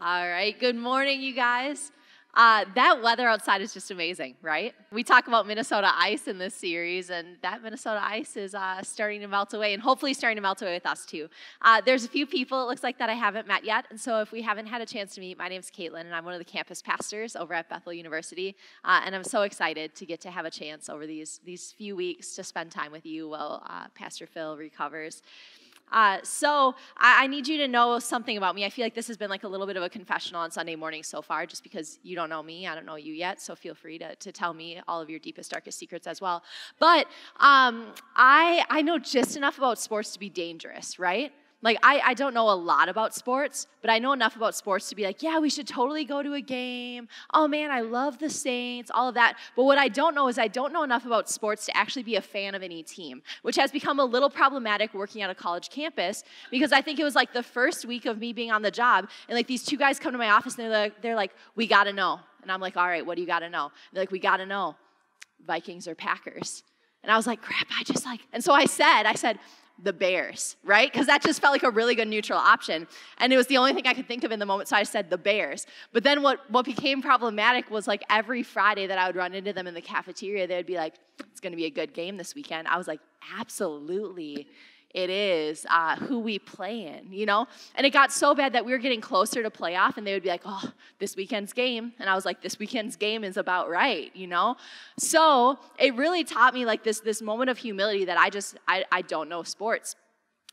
All right, good morning, you guys. That weather outside is just amazing, right? We talk about Minnesota ice in this series, and that Minnesota ice is starting to melt away, and hopefully starting to melt away with us too. There's a few people, it looks like, that I haven't met yet, and so if we haven't had a chance to meet, my name's Caitlyn, and I'm one of the campus pastors over at Bethel University, and I'm so excited to get to have a chance over these few weeks to spend time with you while Pastor Phil recovers. So I need you to know something about me. I feel like this has been like a little bit of a confessional on Sunday morning so far, just because you don't know me, I don't know you yet, so feel free to tell me all of your deepest, darkest secrets as well. But I know just enough about sports to be dangerous, right? Like, I don't know a lot about sports, but I know enough about sports to be like, yeah, we should totally go to a game. Oh, man, I love the Saints, all of that. But what I don't know is I don't know enough about sports to actually be a fan of any team, which has become a little problematic working at a college campus, because I think it was like the first week of me being on the job, and like these two guys come to my office, and they're like, we got to know. And I'm like, all right, what do you got to know? They're like, we got to know Vikings or Packers. And I was like, crap, and so I said, the Bears, right? Because that just felt like a really good neutral option. And it was the only thing I could think of in the moment, so I said the Bears. But then what became problematic was like every Friday that I would run into them in the cafeteria, they would be like, it's going to be a good game this weekend. I was like, absolutely. It is who we play in, you know? And it got so bad that we were getting closer to playoff, and they would be like, oh, this weekend's game. And I was like, this weekend's game is about right, you know? So it really taught me like this moment of humility that I don't know sports.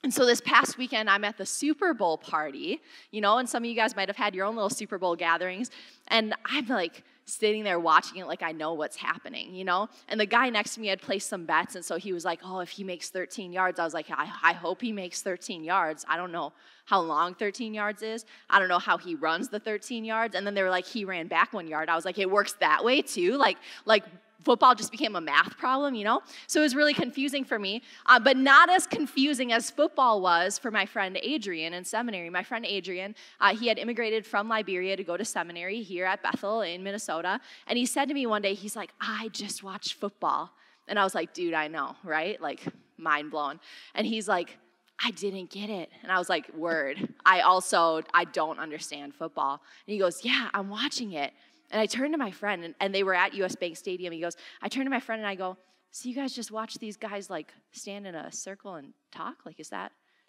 And so this past weekend, I'm at the Super Bowl party, you know, and some of you guys might have had your own little Super Bowl gatherings, and I'm like sitting there watching it like I know what's happening, you know? And the guy next to me had placed some bets, and so he was like, oh, if he makes 13 yards, I was like, I hope he makes 13 yards. I don't know how long 13 yards is. I don't know how he runs the 13 yards. And then they were like, he ran back 1 yard. I was like, it works that way too? Like football just became a math problem, you know? So it was really confusing for me, but not as confusing as football was for my friend Adrian in seminary. My friend Adrian, he had immigrated from Liberia to go to seminary here at Bethel in Minnesota, and he said to me one day, he's like, I just watched football. And I was like, dude, I know, right? Like, mind blown. And he's like, I didn't get it. And I was like, word. I don't understand football. And he goes, yeah, I'm watching it. And I turned to my friend, and they were at US Bank Stadium. He goes, I turned to my friend, and I go, so you guys just watch these guys, like, stand in a circle and talk? Like,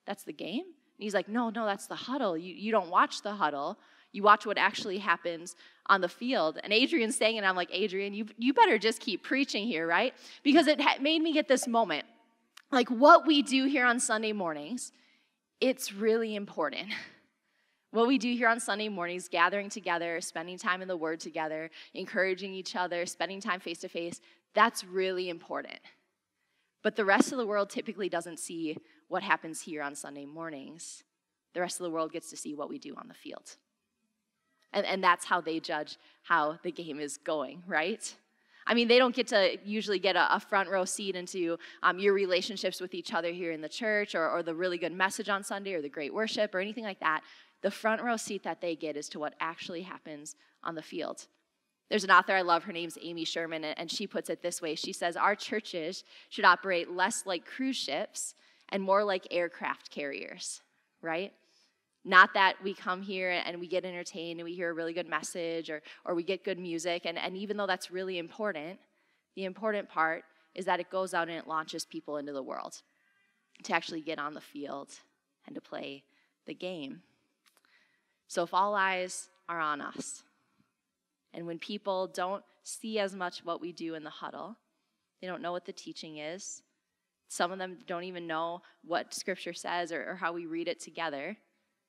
that's the game? And he's like, no, that's the huddle. You don't watch the huddle. You watch what actually happens on the field. And Adrian's saying, and I'm like, Adrian, you better just keep preaching here, right? Because it made me get this moment. Like, what we do here on Sunday mornings, it's really important. What we do here on Sunday mornings, gathering together, spending time in the Word together, encouraging each other, spending time face-to-face, that's really important. But the rest of the world typically doesn't see what happens here on Sunday mornings. The rest of the world gets to see what we do on the field. And that's how they judge how the game is going, right? I mean, they don't get to usually get a front row seat into your relationships with each other here in the church, or the really good message on Sunday, or the great worship, or anything like that. The front row seat that they get is to what actually happens on the field. There's an author I love, her name's Amy Sherman, and she puts it this way. She says, our churches should operate less like cruise ships and more like aircraft carriers, right? Not that we come here and we get entertained and we hear a really good message, or we get good music, and even though that's really important, the important part is that it goes out and it launches people into the world to actually get on the field and to play the game. So if all eyes are on us, and when people don't see as much what we do in the huddle, they don't know what the teaching is, some of them don't even know what Scripture says or how we read it together,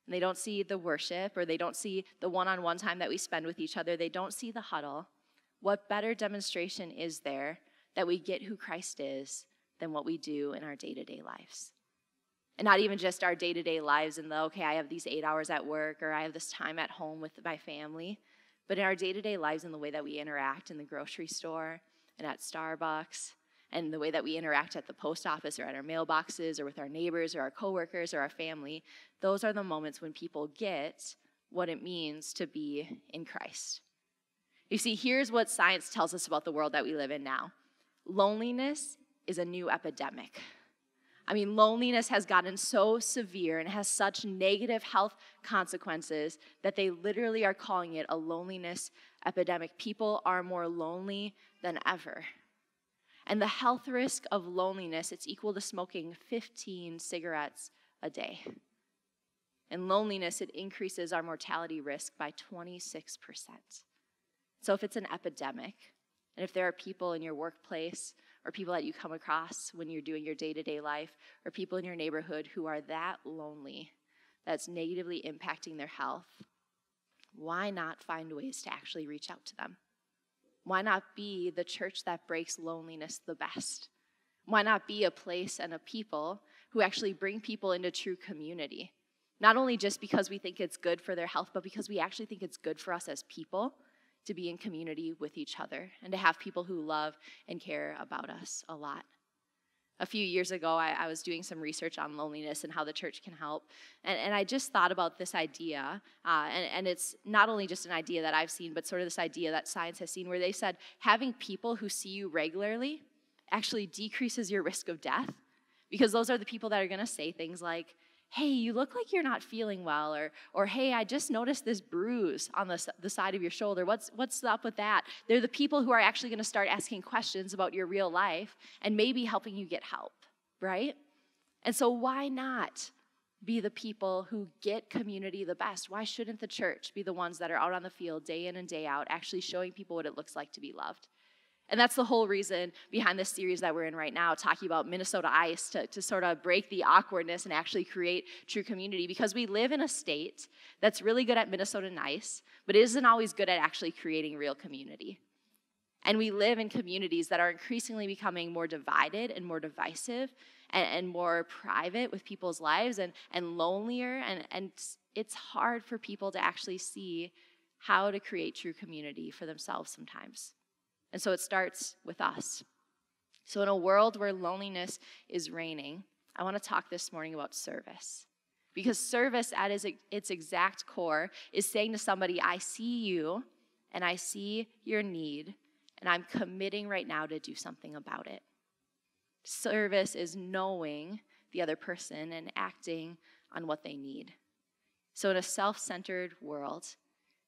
and they don't see the worship, or they don't see the one-on-one time that we spend with each other, they don't see the huddle, what better demonstration is there that we get who Christ is than what we do in our day-to-day lives? And not even just our day-to-day lives in I have these 8 hours at work, or I have this time at home with my family, but in our day-to-day lives in the way that we interact in the grocery store and at Starbucks, and the way that we interact at the post office or at our mailboxes or with our neighbors or our coworkers or our family, those are the moments when people get what it means to be in Christ. You see, here's what science tells us about the world that we live in now. Loneliness is a new epidemic. I mean, loneliness has gotten so severe and has such negative health consequences that they literally are calling it a loneliness epidemic. People are more lonely than ever. And the health risk of loneliness, it's equal to smoking 15 cigarettes a day. And loneliness, it increases our mortality risk by 26%. So if it's an epidemic, and if there are people in your workplace or people that you come across when you're doing your day-to-day life, or people in your neighborhood who are that lonely, that's negatively impacting their health, why not find ways to actually reach out to them? Why not be the church that breaks loneliness the best? Why not be a place and a people who actually bring people into true community? Not only just because we think it's good for their health, but because we actually think it's good for us as people to be in community with each other and to have people who love and care about us a lot. A few years ago, I was doing some research on loneliness and how the church can help. And I just thought about this idea, and it's not only just an idea that I've seen, but sort of this idea that science has seen, where they said having people who see you regularly actually decreases your risk of death, because those are the people that are going to say things like, hey, you look like you're not feeling well, or hey, I just noticed this bruise on the side of your shoulder. What's up with that? They're the people who are actually going to start asking questions about your real life and maybe helping you get help, right? And so why not be the people who get community the best? Why shouldn't the church be the ones that are out on the field day in and day out, actually showing people what it looks like to be loved? And that's the whole reason behind this series that we're in right now, talking about Minnesota Ice, to sort of break the awkwardness and actually create true community, because we live in a state that's really good at Minnesota Nice, but isn't always good at actually creating real community. And we live in communities that are increasingly becoming more divided and more divisive and more private with people's lives and lonelier, and it's hard for people to actually see how to create true community for themselves sometimes. And so it starts with us. So in a world where loneliness is reigning, I want to talk this morning about service. Because service at its exact core is saying to somebody, I see you and I see your need, and I'm committing right now to do something about it. Service is knowing the other person and acting on what they need. So in a self-centered world,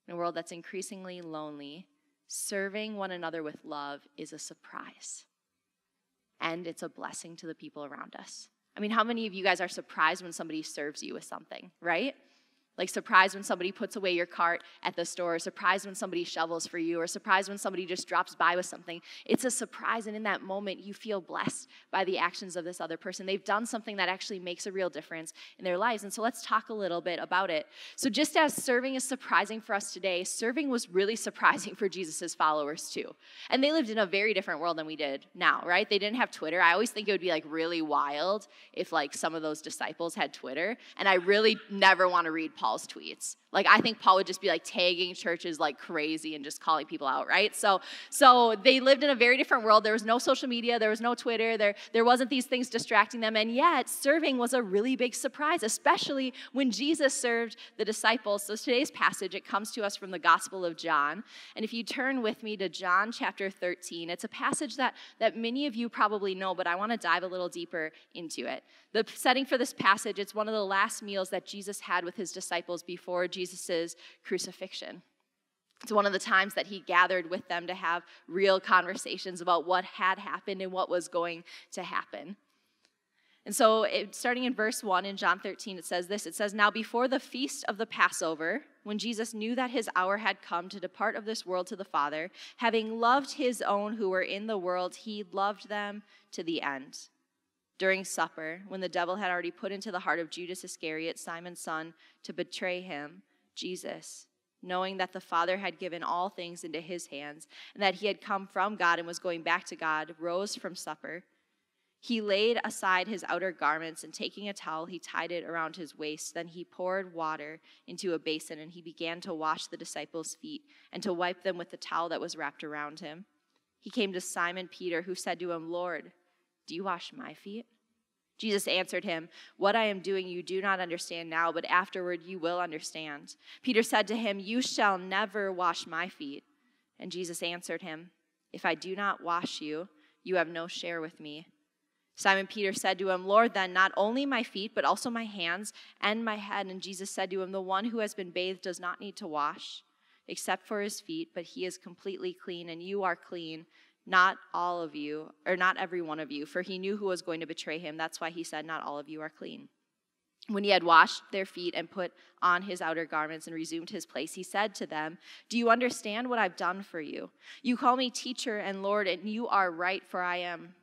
in a world that's increasingly lonely, serving one another with love is a surprise. And it's a blessing to the people around us. I mean, how many of you guys are surprised when somebody serves you with something, right? Like surprised when somebody puts away your cart at the store, or surprised when somebody shovels for you, or surprised when somebody just drops by with something. It's a surprise, and in that moment, you feel blessed by the actions of this other person. They've done something that actually makes a real difference in their lives, and so let's talk a little bit about it. So just as serving is surprising for us today, serving was really surprising for Jesus' followers too. And they lived in a very different world than we did now, right? They didn't have Twitter. I always think it would be like really wild if like some of those disciples had Twitter, and I really never want to read Paul's tweets. Like, I think Paul would just be like tagging churches like crazy and just calling people out, right? So they lived in a very different world. There was no social media. There was no Twitter. There wasn't these things distracting them. And yet, serving was a really big surprise, especially when Jesus served the disciples. So today's passage, it comes to us from the Gospel of John. And if you turn with me to John chapter 13, it's a passage that many of you probably know, but I want to dive a little deeper into it. The setting for this passage, it's one of the last meals that Jesus had with his disciples before Jesus' crucifixion. It's one of the times that he gathered with them to have real conversations about what had happened and what was going to happen. And so starting in verse 1 in John 13, it says this. It says, "Now before the feast of the Passover, when Jesus knew that his hour had come to depart of this world to the Father, having loved his own who were in the world, he loved them to the end. During supper, when the devil had already put into the heart of Judas Iscariot, Simon's son, to betray him, Jesus, knowing that the Father had given all things into his hands, and that he had come from God and was going back to God, rose from supper. He laid aside his outer garments, and taking a towel, he tied it around his waist. Then he poured water into a basin, and he began to wash the disciples' feet and to wipe them with the towel that was wrapped around him. He came to Simon Peter, who said to him, 'Lord, do you wash my feet?' Jesus answered him, 'What I am doing you do not understand now, but afterward you will understand.' Peter said to him, 'You shall never wash my feet.' And Jesus answered him, 'If I do not wash you, you have no share with me.' Simon Peter said to him, Lord, then not only my feet, but also my hands and my head. And Jesus said to him, the one who has been bathed does not need to wash, except for his feet, but he is completely clean, and you are clean, not all of you, or not every one of you. For he knew who was going to betray him. That's why he said, not all of you are clean. When he had washed their feet and put on his outer garments and resumed his place, he said to them, do you understand what I've done for you? You call me teacher and Lord, and you are right, for I am.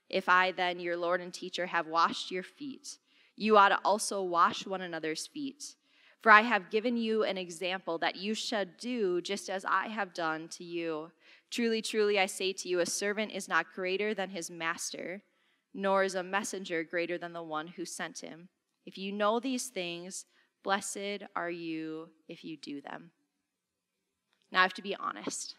If I then, your Lord and teacher, have washed your feet, you ought to also wash one another's feet. For I have given you an example that you should do just as I have done to you. Truly, truly, I say to you, a servant is not greater than his master, nor is a messenger greater than the one who sent him. If you know these things, blessed are you if you do them. Now I have to be honest.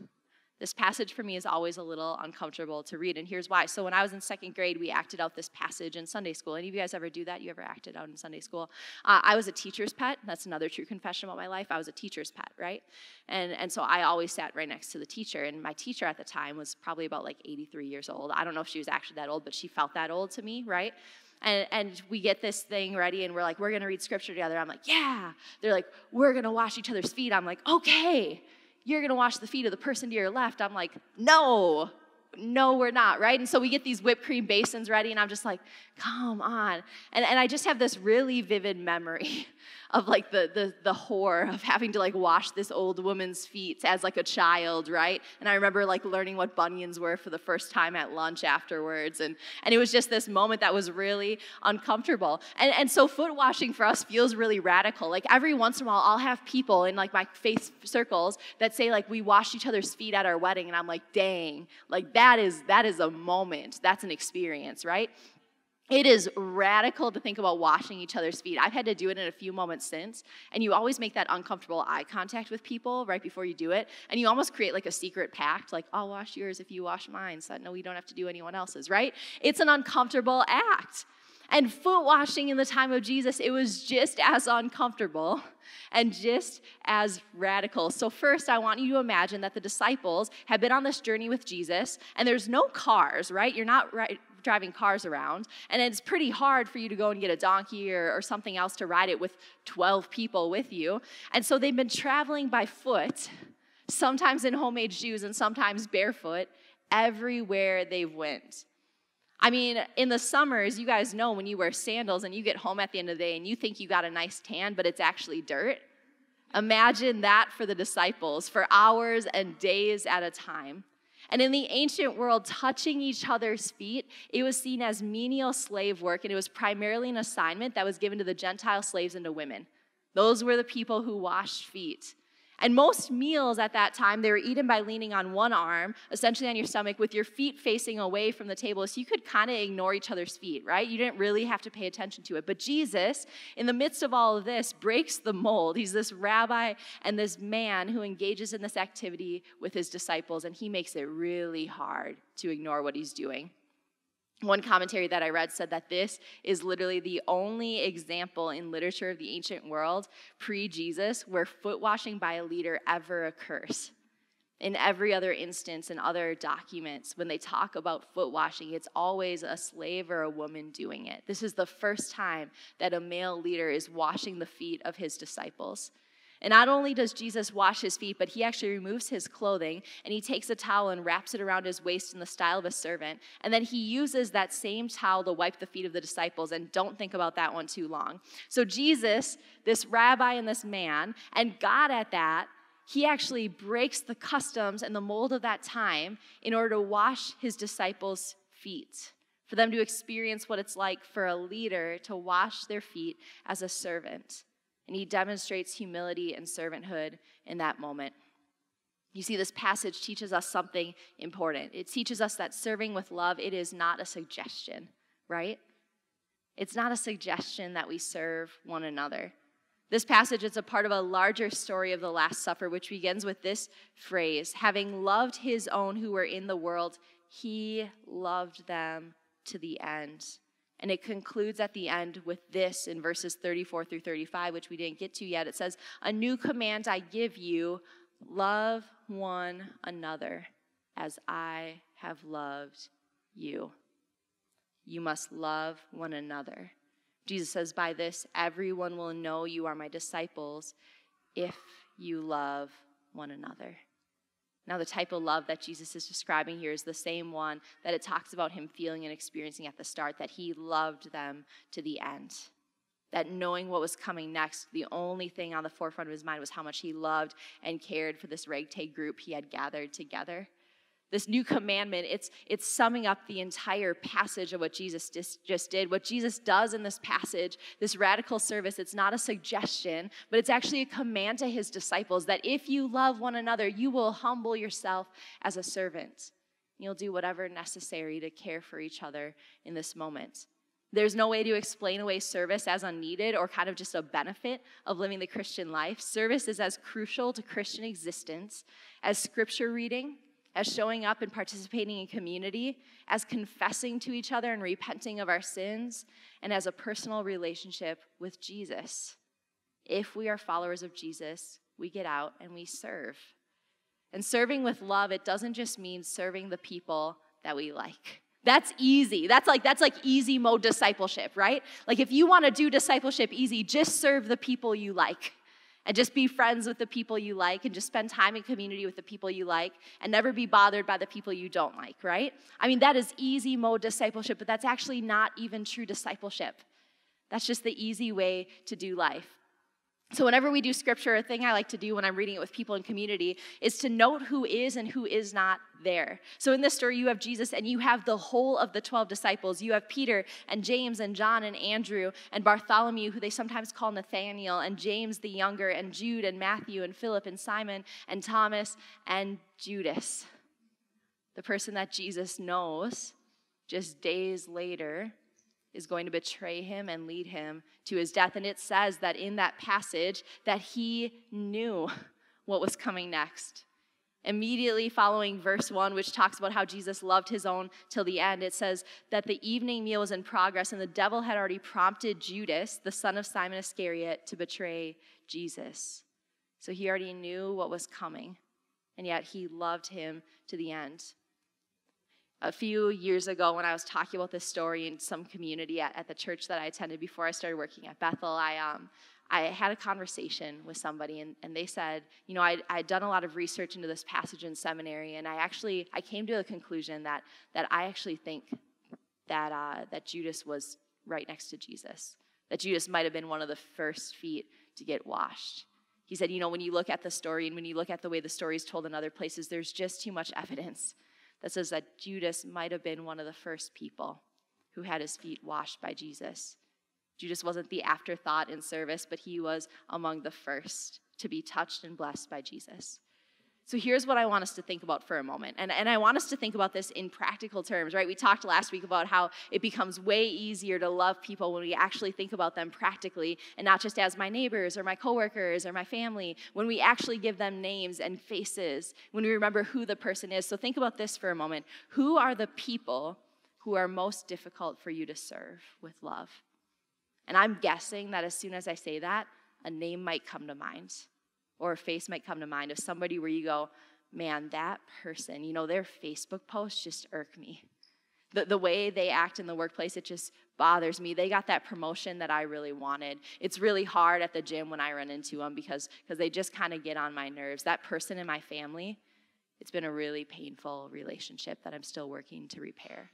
This passage for me is always a little uncomfortable to read, and here's why. So when I was in second grade, we acted out this passage in Sunday school. Any of you guys ever do that? You ever acted out in Sunday school? I was a teacher's pet. That's another true confession about my life. I was a teacher's pet, right? And so I always sat right next to the teacher, and my teacher at the time was probably about like 83 years old. I don't know if she was actually that old, but she felt that old to me, right? And we get this thing ready, and we're like, we're going to read scripture together. I'm like, yeah. They're like, we're going to wash each other's feet. I'm like, okay. You're going to wash the feet of the person to your left. I'm like, no, we're not, right? And so we get these whipped cream basins ready, and I'm just like, come on. And I just have this really vivid memory of like the horror of having to like wash this old woman's feet as like a child, right? And I remember like learning what bunions were for the first time at lunch afterwards. And it was just this moment that was really uncomfortable. And so foot washing for us feels really radical. Like every once in a while, I'll have people in like my faith circles that say like we washed each other's feet at our wedding. And I'm like, dang, like that is a moment. That's an experience, right? It is radical to think about washing each other's feet. I've had to do it in a few moments since, and you always make that uncomfortable eye contact with people right before you do it, and you almost create like a secret pact, like, I'll wash yours if you wash mine, so that no, we don't have to do anyone else's, right? It's an uncomfortable act. And foot washing in the time of Jesus, it was just as uncomfortable and just as radical. So first, I want you to imagine that the disciples have been on this journey with Jesus, and there's no cars, right? You're not driving cars around, and it's pretty hard for you to go and get a donkey or something else to ride it with 12 people with you. And so they've been traveling by foot, sometimes in homemade shoes and sometimes barefoot, everywhere they went. I mean, in the summers, you guys know when you wear sandals and you get home at the end of the day and you think you got a nice tan, but it's actually dirt. Imagine that for the disciples for hours and days at a time. And in the ancient world, touching each other's feet, it was seen as menial slave work, and it was primarily an assignment that was given to the Gentile slaves and to women. Those were the people who washed feet. And most meals at that time, they were eaten by leaning on one arm, essentially on your stomach, with your feet facing away from the table. So you could kind of ignore each other's feet, right? You didn't really have to pay attention to it. But Jesus, in the midst of all of this, breaks the mold. He's this rabbi and this man who engages in this activity with his disciples, and he makes it really hard to ignore what he's doing. One commentary that I read said that this is literally the only example in literature of the ancient world, pre-Jesus, where foot washing by a leader ever occurs. In every other instance in other documents, when they talk about foot washing, it's always a slave or a woman doing it. This is the first time that a male leader is washing the feet of his disciples. And not only does Jesus wash his feet, but he actually removes his clothing, and he takes a towel and wraps it around his waist in the style of a servant. And then he uses that same towel to wipe the feet of the disciples, and don't think about that one too long. So Jesus, this rabbi and this man, and God at that, he actually breaks the customs and the mold of that time in order to wash his disciples' feet, for them to experience what it's like for a leader to wash their feet as a servant. And he demonstrates humility and servanthood in that moment. You see, this passage teaches us something important. It teaches us that serving with love, it is not a suggestion, right? It's not a suggestion that we serve one another. This passage is a part of a larger story of the Last Supper, which begins with this phrase: having loved his own who were in the world, he loved them to the end. And it concludes at the end with this in verses 34 through 35, which we didn't get to yet. It says, "A new command I give you, love one another as I have loved you." you must love one another. Jesus says, by this, everyone will know you are my disciples if you love one another. Now, the type of love that Jesus is describing here is the same one that it talks about him feeling and experiencing at the start, that he loved them to the end. That knowing what was coming next, the only thing on the forefront of his mind was how much he loved and cared for this ragtag group he had gathered together. This new commandment, it's summing up the entire passage of what Jesus just did. What Jesus does in this passage, this radical service, it's not a suggestion, but it's actually a command to his disciples that if you love one another, you will humble yourself as a servant. You'll do whatever necessary to care for each other in this moment. There's no way to explain away service as unneeded or kind of just a benefit of living the Christian life. Service is as crucial to Christian existence as scripture reading, as showing up and participating in community, as confessing to each other and repenting of our sins, and as a personal relationship with Jesus. If we are followers of Jesus, we get out and we serve. And serving with love, it doesn't just mean serving the people that we like. That's easy. That's like easy mode discipleship, right? Like if you want to do discipleship easy, just serve the people you like. And just be friends with the people you like and just spend time in community with the people you like and never be bothered by the people you don't like, right? I mean, that is easy mode discipleship, but that's actually not even true discipleship. That's just the easy way to do life. So whenever we do scripture, a thing I like to do when I'm reading it with people in community is to note who is and who is not there. So in this story, you have Jesus and you have the whole of the 12 disciples. You have Peter and James and John and Andrew and Bartholomew, who they sometimes call Nathaniel, and James the younger, and Jude and Matthew and Philip and Simon and Thomas and Judas, the person that Jesus knows just days later is going to betray him and lead him to his death. And it says that in that passage that he knew what was coming next. Immediately following verse 1, which talks about how Jesus loved his own till the end, it says that the evening meal was in progress and the devil had already prompted Judas, the son of Simon Iscariot, to betray Jesus. So he already knew what was coming, and yet he loved him to the end. A few years ago, when I was talking about this story in some community at the church that I attended before I started working at Bethel, I had a conversation with somebody, and they said, you know, I'd done a lot of research into this passage in seminary, and I came to the conclusion that I actually think that Judas was right next to Jesus, that Judas might have been one of the first feet to get washed. He said, you know, when you look at the story and when you look at the way the story is told in other places, there's just too much evidence that says that Judas might have been one of the first people who had his feet washed by Jesus. Judas wasn't the afterthought in service, but he was among the first to be touched and blessed by Jesus. So here's what I want us to think about for a moment. And I want us to think about this in practical terms, right? We talked last week about how it becomes way easier to love people when we actually think about them practically and not just as my neighbors or my coworkers or my family, when we actually give them names and faces, when we remember who the person is. So think about this for a moment. Who are the people who are most difficult for you to serve with love? And I'm guessing that as soon as I say that, a name might come to mind. Or a face might come to mind of somebody where you go, man, that person, you know, their Facebook posts just irk me. The way they act in the workplace, it just bothers me. They got that promotion that I really wanted. It's really hard at the gym when I run into them because they just kind of get on my nerves. That person in my family, it's been a really painful relationship that I'm still working to repair.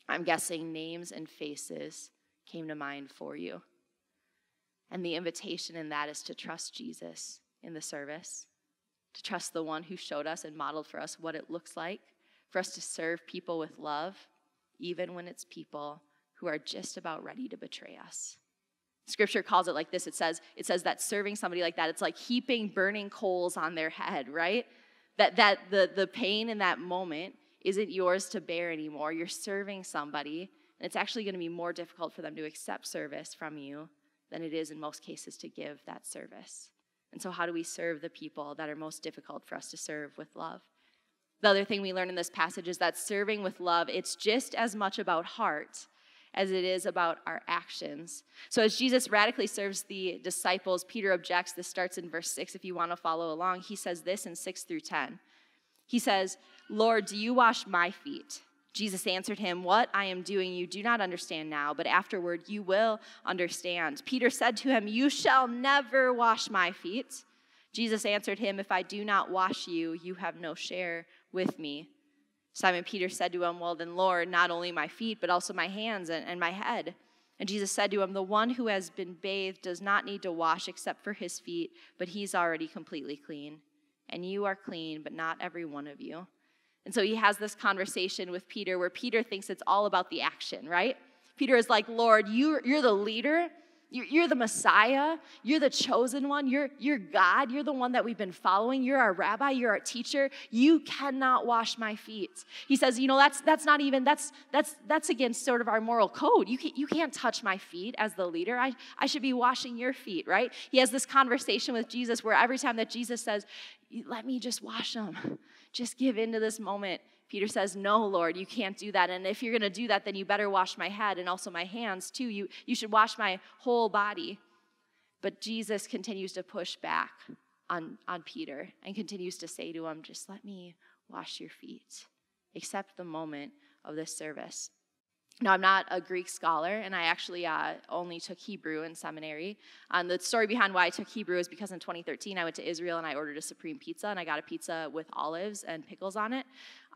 I'm guessing names and faces came to mind for you. And the invitation in that is to trust Jesus in the service, to trust the one who showed us and modeled for us what it looks like for us to serve people with love, even when it's people who are just about ready to betray us. Scripture calls it like this. It says that serving somebody like that, it's like heaping burning coals on their head, right? That the pain in that moment isn't yours to bear anymore. You're serving somebody, and it's actually going to be more difficult for them to accept service from you than it is in most cases to give that service. And so how do we serve the people that are most difficult for us to serve with love? The other thing we learn in this passage is that serving with love, it's just as much about heart as it is about our actions. So as Jesus radically serves the disciples, Peter objects. This starts in verse 6 if you want to follow along. He says this in 6 through 10. He says, Lord, do you wash my feet? Jesus answered him, "What I am doing you do not understand now, but afterward you will understand." Peter said to him, "You shall never wash my feet." Jesus answered him, "If I do not wash you, you have no share with me." Simon Peter said to him, "Well then, Lord, not only my feet, but also my hands and my head." And Jesus said to him, "The one who has been bathed does not need to wash except for his feet, but he's already completely clean. And you are clean, but not every one of you." And so he has this conversation with Peter where Peter thinks it's all about the action, right? Peter is like, "Lord, you're the leader. You're the Messiah. You're the chosen one. You're God. You're the one that we've been following. You're our rabbi. You're our teacher. You cannot wash my feet." He says, that's not even, that's against sort of our moral code. You can't touch my feet as the leader. I should be washing your feet, right? He has this conversation with Jesus where every time that Jesus says, "Let me just wash them. Just give into this moment." Peter says, "No, Lord, you can't do that. And if you're going to do that, then you better wash my head and also my hands too. You should wash my whole body." But Jesus continues to push back on Peter and continues to say to him, "Just let me wash your feet. Accept the moment of this service." Now, I'm not a Greek scholar, and I actually only took Hebrew in seminary. The story behind why I took Hebrew is because in 2013, I went to Israel, and I ordered a supreme pizza, and I got a pizza with olives and pickles on it.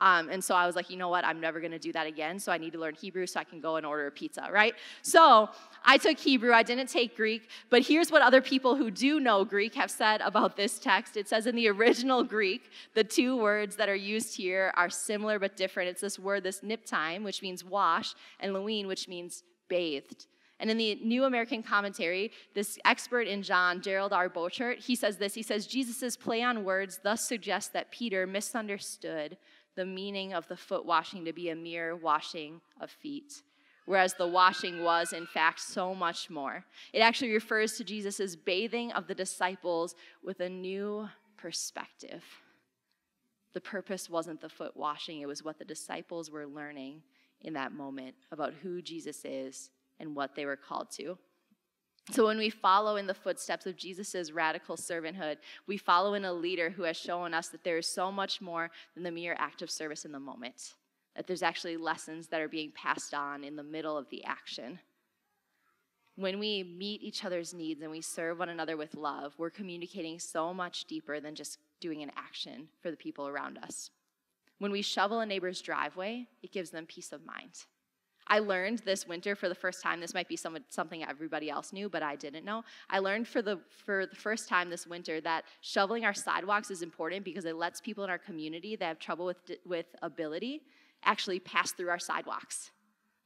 And so I was like, you know what? I'm never going to do that again, so I need to learn Hebrew so I can go and order a pizza, right? So I took Hebrew. I didn't take Greek, but here's what other people who do know Greek have said about this text. It says in the original Greek, the two words that are used here are similar but different. It's this word, this niptime, which means wash, and luin, which means bathed. And in the New American Commentary, this expert in John, Gerald R. Bochert, he says this. He says, "Jesus' play on words thus suggests that Peter misunderstood the meaning of the foot washing to be a mere washing of feet, whereas the washing was, in fact, so much more. It actually refers to Jesus' bathing of the disciples with a new perspective. The purpose wasn't the foot washing. It was what the disciples were learning in that moment about who Jesus is and what they were called to. So when we follow in the footsteps of Jesus' radical servanthood, we follow in a leader who has shown us that there is so much more than the mere act of service in the moment, that there's actually lessons that are being passed on in the middle of the action. When we meet each other's needs and we serve one another with love, we're communicating so much deeper than just doing an action for the people around us. When we shovel a neighbor's driveway, it gives them peace of mind. I learned this winter for the first time, this might be something everybody else knew, but I didn't know. I learned for the first time this winter that shoveling our sidewalks is important because it lets people in our community that have trouble with ability actually pass through our sidewalks.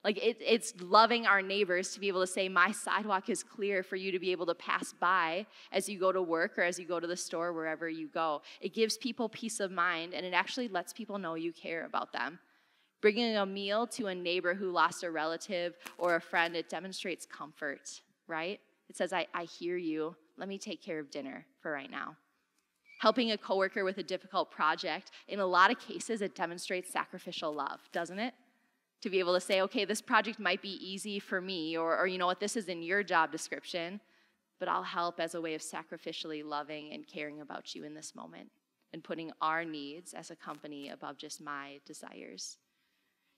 Like it's loving our neighbors to be able to say, "My sidewalk is clear for you to be able to pass by as you go to work or as you go to the store, wherever you go." It gives people peace of mind, and it actually lets people know you care about them. Bringing a meal to a neighbor who lost a relative or a friend, it demonstrates comfort, right? It says, I hear you. Let me take care of dinner for right now. Helping a coworker with a difficult project, in a lot of cases, it demonstrates sacrificial love, doesn't it? To be able to say, okay, this project might be easy for me, or you know what, this is in your job description, but I'll help as a way of sacrificially loving and caring about you in this moment and putting our needs as a company above just my desires.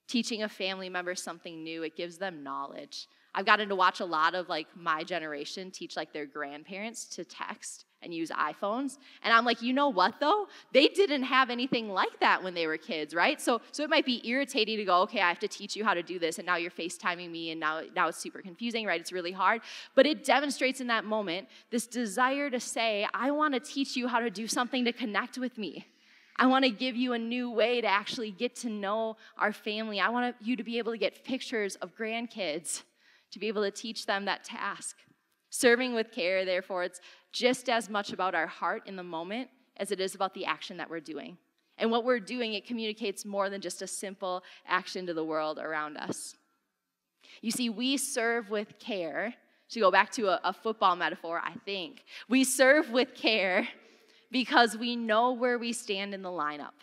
Teaching a family member something new, it gives them knowledge. I've gotten to watch a lot of my generation teach their grandparents to text and use iPhones. And I'm like, you know what though? They didn't have anything like that when they were kids, right? So it might be irritating to go, okay, I have to teach you how to do this, and now you're FaceTiming me, and now it's super confusing, right? It's really hard. But it demonstrates in that moment this desire to say, I want to teach you how to do something to connect with me. I want to give you a new way to actually get to know our family. I want you to be able to get pictures of grandkids, to be able to teach them that task. Serving with care, therefore, it's just as much about our heart in the moment as it is about the action that we're doing. And what we're doing, it communicates more than just a simple action to the world around us. You see, we serve with care. To go back to a football metaphor, I think. We serve with care because we know where we stand in the lineup.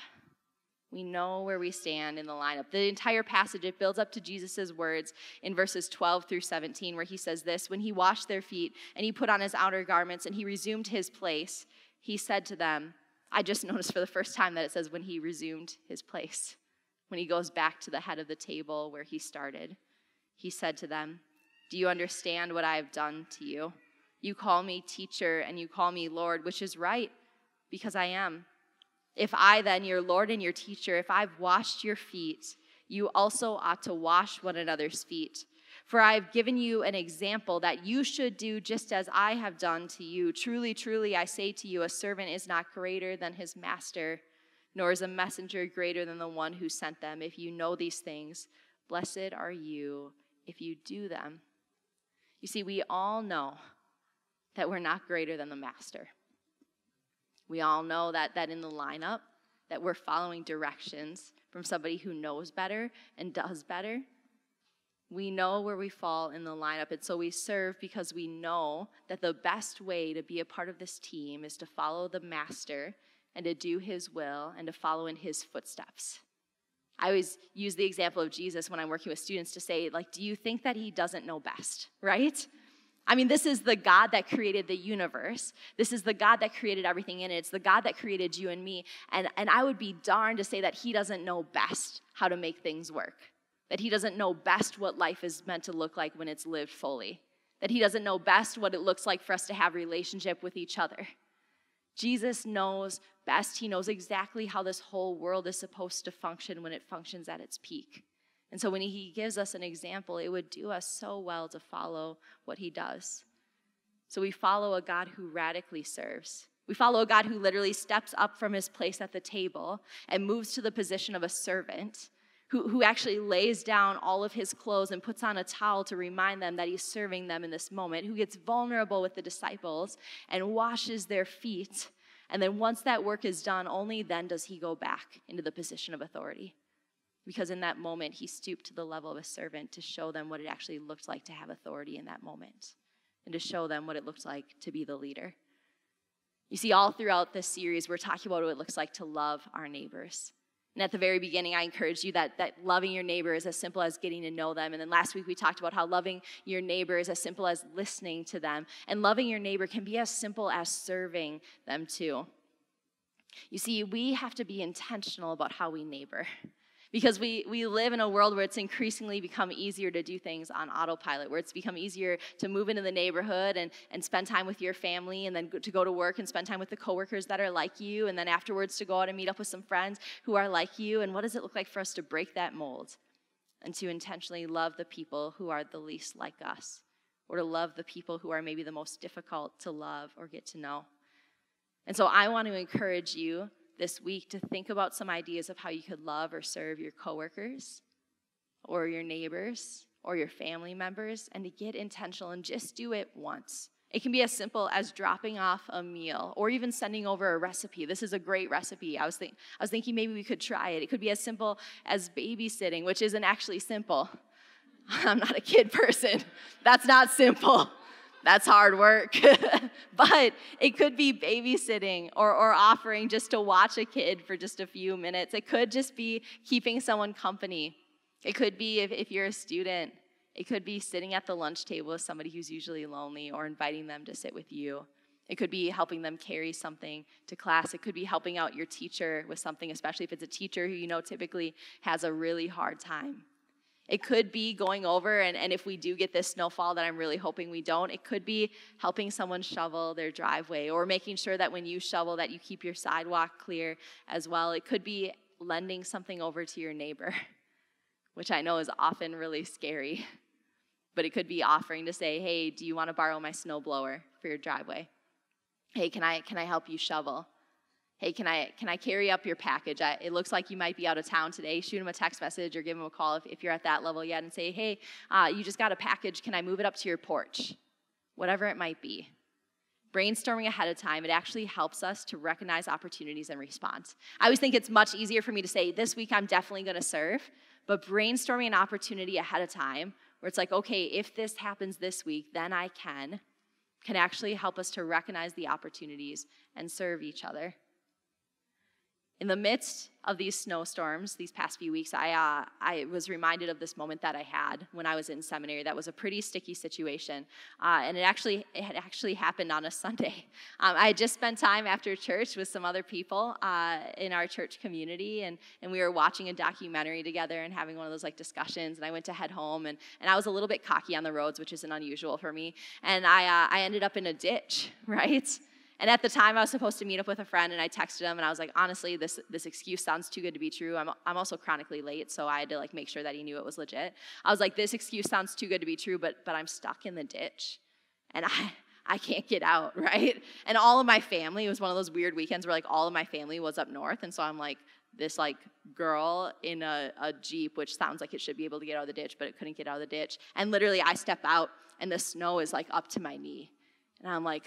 We know where we stand in the lineup. The entire passage, it builds up to Jesus' words in verses 12 through 17, where he says this: "When he washed their feet and he put on his outer garments and he resumed his place, he said to them," I just noticed for the first time that it says when he resumed his place. When he goes back to the head of the table where he started, he said to them, "Do you understand what I have done to you? You call me teacher and you call me Lord, which is right, because I am. If I then, your Lord and your teacher, if I've washed your feet, you also ought to wash one another's feet. For I have given you an example that you should do just as I have done to you. Truly, truly, I say to you, a servant is not greater than his master, nor is a messenger greater than the one who sent them. If you know these things, blessed are you if you do them." You see, we all know that we're not greater than the master. We all know that in the lineup, that we're following directions from somebody who knows better and does better. We know where we fall in the lineup, and so we serve because we know that the best way to be a part of this team is to follow the master and to do his will and to follow in his footsteps. I always use the example of Jesus when I'm working with students to say, like, do you think that he doesn't know best, right? I mean, this is the God that created the universe. This is the God that created everything in it. It's the God that created you and me. And I would be darned to say that he doesn't know best how to make things work, that he doesn't know best what life is meant to look like when it's lived fully, that he doesn't know best what it looks like for us to have relationship with each other. Jesus knows best. He knows exactly how this whole world is supposed to function when it functions at its peak. And so when he gives us an example, it would do us so well to follow what he does. So we follow a God who radically serves. We follow a God who literally steps up from his place at the table and moves to the position of a servant, who actually lays down all of his clothes and puts on a towel to remind them that he's serving them in this moment, who gets vulnerable with the disciples and washes their feet. And then once that work is done, only then does he go back into the position of authority. Because in that moment, he stooped to the level of a servant to show them what it actually looked like to have authority in that moment and to show them what it looked like to be the leader. You see, all throughout this series, we're talking about what it looks like to love our neighbors. And at the very beginning, I encouraged you that loving your neighbor is as simple as getting to know them. And then last week, we talked about how loving your neighbor is as simple as listening to them. And loving your neighbor can be as simple as serving them too. You see, we have to be intentional about how we neighbor. Because we live in a world where it's increasingly become easier to do things on autopilot, where it's become easier to move into the neighborhood and spend time with your family, and then to go to work and spend time with the coworkers that are like you, and then afterwards to go out and meet up with some friends who are like you. And what does it look like for us to break that mold and to intentionally love the people who are the least like us, or to love the people who are maybe the most difficult to love or get to know? And so I want to encourage you this week to think about some ideas of how you could love or serve your coworkers or your neighbors or your family members, and to get intentional and just do it once. It can be as simple as dropping off a meal or even sending over a recipe. This is a great recipe. I was thinking maybe we could try it. It could be as simple as babysitting, which isn't actually simple. I'm not a kid person. That's not simple. That's hard work. But it could be babysitting or offering just to watch a kid for just a few minutes. It could just be keeping someone company. It could be, if you're a student, it could be sitting at the lunch table with somebody who's usually lonely or inviting them to sit with you. It could be helping them carry something to class. It could be helping out your teacher with something, especially if it's a teacher who you know typically has a really hard time. It could be going over, and if we do get this snowfall that I'm really hoping we don't, it could be helping someone shovel their driveway, or making sure that when you shovel that you keep your sidewalk clear as well. It could be lending something over to your neighbor, which I know is often really scary. But it could be offering to say, hey, do you want to borrow my snowblower for your driveway? Hey, can I help you shovel? Hey, can I carry up your package? It looks like you might be out of town today. Shoot him a text message or give him a call if you're at that level yet, and say, hey, you just got a package. Can I move it up to your porch? Whatever it might be. Brainstorming ahead of time, it actually helps us to recognize opportunities and respond. I always think it's much easier for me to say, this week I'm definitely going to serve, but brainstorming an opportunity ahead of time where it's like, okay, if this happens this week, then I can actually help us to recognize the opportunities and serve each other. In the midst of these snowstorms these past few weeks, I was reminded of this moment that I had when I was in seminary. That was a pretty sticky situation, and it had actually happened on a Sunday. I had just spent time after church with some other people in our church community, and we were watching a documentary together and having one of those like discussions, and I went to head home, and I was a little bit cocky on the roads, which isn't unusual for me, and I ended up in a ditch, right? And at the time, I was supposed to meet up with a friend, and I texted him, and I was like, honestly, this excuse sounds too good to be true. I'm also chronically late, so I had to like make sure that he knew it was legit. I was like, this excuse sounds too good to be true, but I'm stuck in the ditch, and I can't get out, right? And all of my family, it was one of those weird weekends where like all of my family was up north, and so I'm like this like girl in a Jeep, which sounds like it should be able to get out of the ditch, but it couldn't get out of the ditch. And literally, I step out, and the snow is like up to my knee, and I'm like,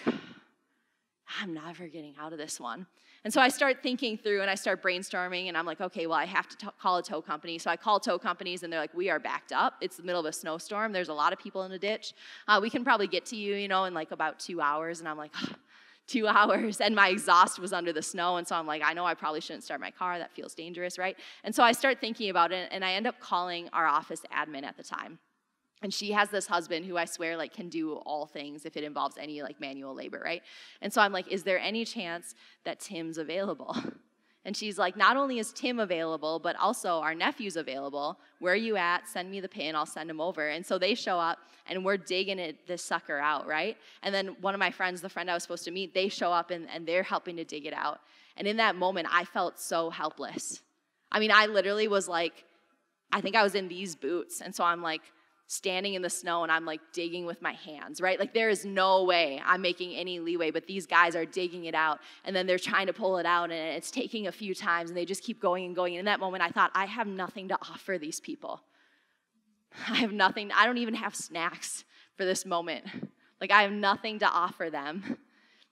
I'm never getting out of this one. And so I start thinking through and I start brainstorming, and I'm like, okay, well, I have to call a tow company. So I call tow companies, and they're like, we are backed up. It's the middle of a snowstorm. There's a lot of people in the ditch. We can probably get to you, in like about 2 hours. And I'm like, 2 hours. And my exhaust was under the snow. And so I'm like, I know I probably shouldn't start my car. That feels dangerous, right? And so I start thinking about it, and I end up calling our office admin at the time. And she has this husband who I swear like can do all things if it involves any like manual labor, right? And so I'm like, is there any chance that Tim's available? And she's like, not only is Tim available, but also our nephew's available. Where are you at? Send me the pin. I'll send him over. And so they show up, and we're digging this sucker out, right? And then one of my friends, the friend I was supposed to meet, they show up, and they're helping to dig it out. And in that moment, I felt so helpless. I mean, I literally was like, I think I was in these boots. And so I'm like, standing in the snow, and I'm like digging with my hands, right? Like there is no way I'm making any leeway, but these guys are digging it out, and then they're trying to pull it out, and it's taking a few times, and they just keep going and going. And in that moment, I thought, I have nothing to offer these people. I have nothing. I don't even have snacks for this moment. Like I have nothing to offer them.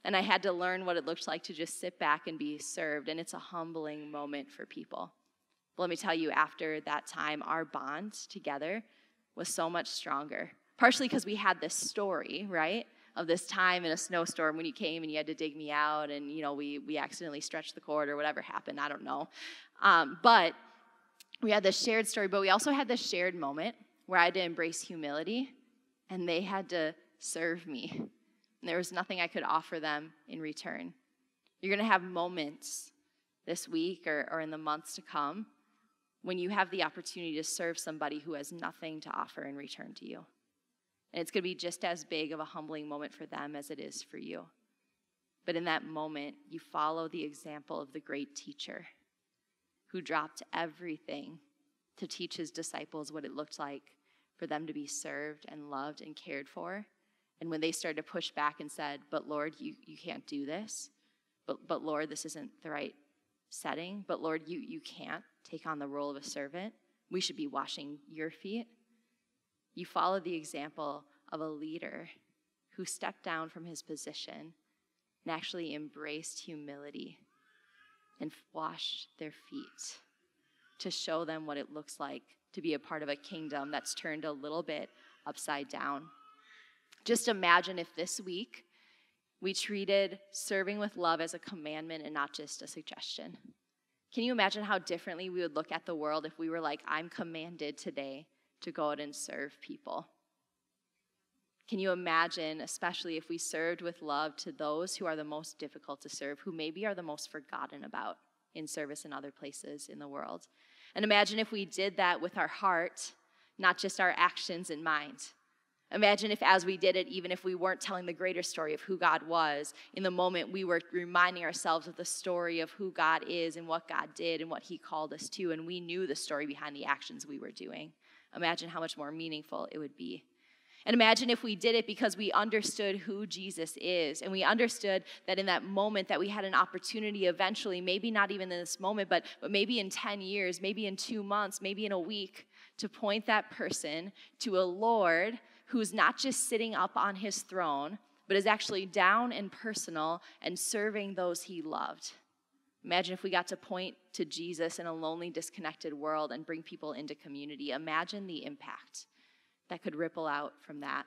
And I had to learn what it looked like to just sit back and be served, and it's a humbling moment for people. But let me tell you, after that time, our bond together was so much stronger. Partially because we had this story, right, of this time in a snowstorm when you came and you had to dig me out, and we accidentally stretched the cord or whatever happened, I don't know. But we had this shared story, but we also had this shared moment where I had to embrace humility, and they had to serve me. And there was nothing I could offer them in return. You're going to have moments this week or in the months to come when you have the opportunity to serve somebody who has nothing to offer in return to you. And it's going to be just as big of a humbling moment for them as it is for you. But in that moment, you follow the example of the great teacher who dropped everything to teach his disciples what it looked like for them to be served and loved and cared for. And when they started to push back and said, but Lord, you can't do this. But Lord, this isn't the right setting. But Lord, you can't take on the role of a servant. We should be washing your feet. You follow the example of a leader who stepped down from his position and actually embraced humility and washed their feet to show them what it looks like to be a part of a kingdom that's turned a little bit upside down. Just imagine if this week we treated serving with love as a commandment and not just a suggestion. Can you imagine how differently we would look at the world if we were like, I'm commanded today to go out and serve people? Can you imagine, especially if we served with love to those who are the most difficult to serve, who maybe are the most forgotten about in service in other places in the world? And imagine if we did that with our heart, not just our actions in mind. Imagine if as we did it, even if we weren't telling the greater story of who God was, in the moment we were reminding ourselves of the story of who God is and what God did and what he called us to, and we knew the story behind the actions we were doing. Imagine how much more meaningful it would be. And imagine if we did it because we understood who Jesus is, and we understood that in that moment that we had an opportunity eventually, maybe not even in this moment, but maybe in 10 years, maybe in 2 months, maybe in a week, to point that person to a Lord who's not just sitting up on his throne, but is actually down and personal and serving those he loved. Imagine if we got to point to Jesus in a lonely, disconnected world and bring people into community. Imagine the impact that could ripple out from that.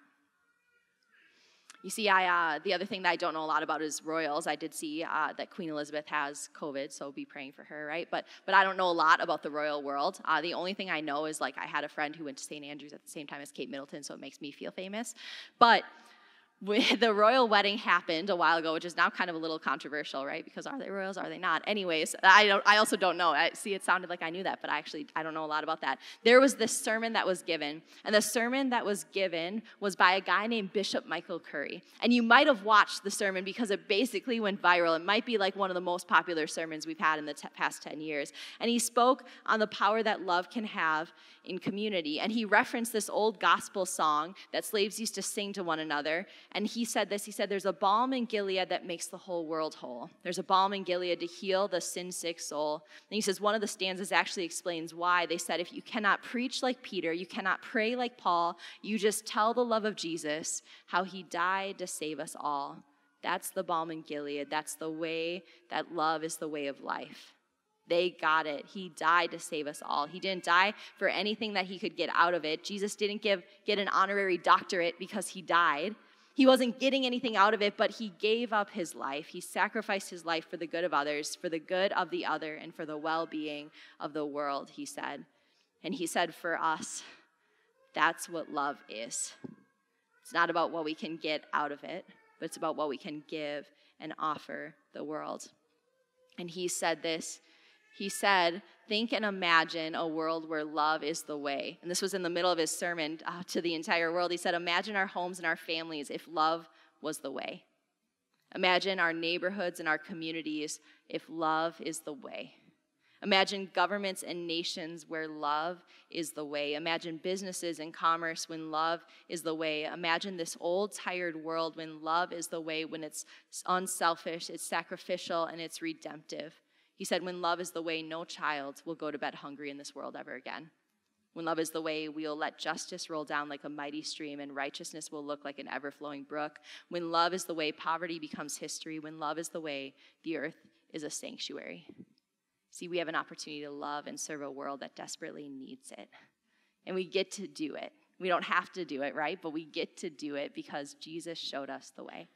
You see, the other thing that I don't know a lot about is royals. I did see that Queen Elizabeth has COVID, so be praying for her, right? But I don't know a lot about the royal world. The only thing I know is, like, I had a friend who went to St. Andrews at the same time as Kate Middleton, so it makes me feel famous. But the royal wedding happened a while ago, which is now kind of a little controversial, right? Because are they royals? Are they not? Anyways, I also don't know. It sounded like I knew that, but I don't know a lot about that. There was this sermon that was given, and the sermon that was given was by a guy named Bishop Michael Curry. And you might have watched the sermon because it basically went viral. It might be like one of the most popular sermons we've had in the past 10 years. And he spoke on the power that love can have in community. And he referenced this old gospel song that slaves used to sing to one another. And he said this, he said, there's a balm in Gilead that makes the whole world whole. There's a balm in Gilead to heal the sin-sick soul. And he says one of the stanzas actually explains why. They said, if you cannot preach like Peter, you cannot pray like Paul, you just tell the love of Jesus, how he died to save us all. That's the balm in Gilead. That's the way that love is the way of life. They got it. He died to save us all. He didn't die for anything that he could get out of it. Jesus didn't get an honorary doctorate because he died. He wasn't getting anything out of it, but he gave up his life. He sacrificed his life for the good of others, for the good of the other, and for the well-being of the world, he said. And he said for us, that's what love is. It's not about what we can get out of it, but it's about what we can give and offer the world. And he said this. He said, think and imagine a world where love is the way. And this was in the middle of his sermon to the entire world. He said, imagine our homes and our families if love was the way. Imagine our neighborhoods and our communities if love is the way. Imagine governments and nations where love is the way. Imagine businesses and commerce when love is the way. Imagine this old, tired world when love is the way, when it's unselfish, it's sacrificial, and it's redemptive. He said, when love is the way, no child will go to bed hungry in this world ever again. When love is the way, we'll let justice roll down like a mighty stream and righteousness will look like an ever-flowing brook. When love is the way, poverty becomes history. When love is the way, the earth is a sanctuary. See, we have an opportunity to love and serve a world that desperately needs it. And we get to do it. We don't have to do it, right? But we get to do it because Jesus showed us the way.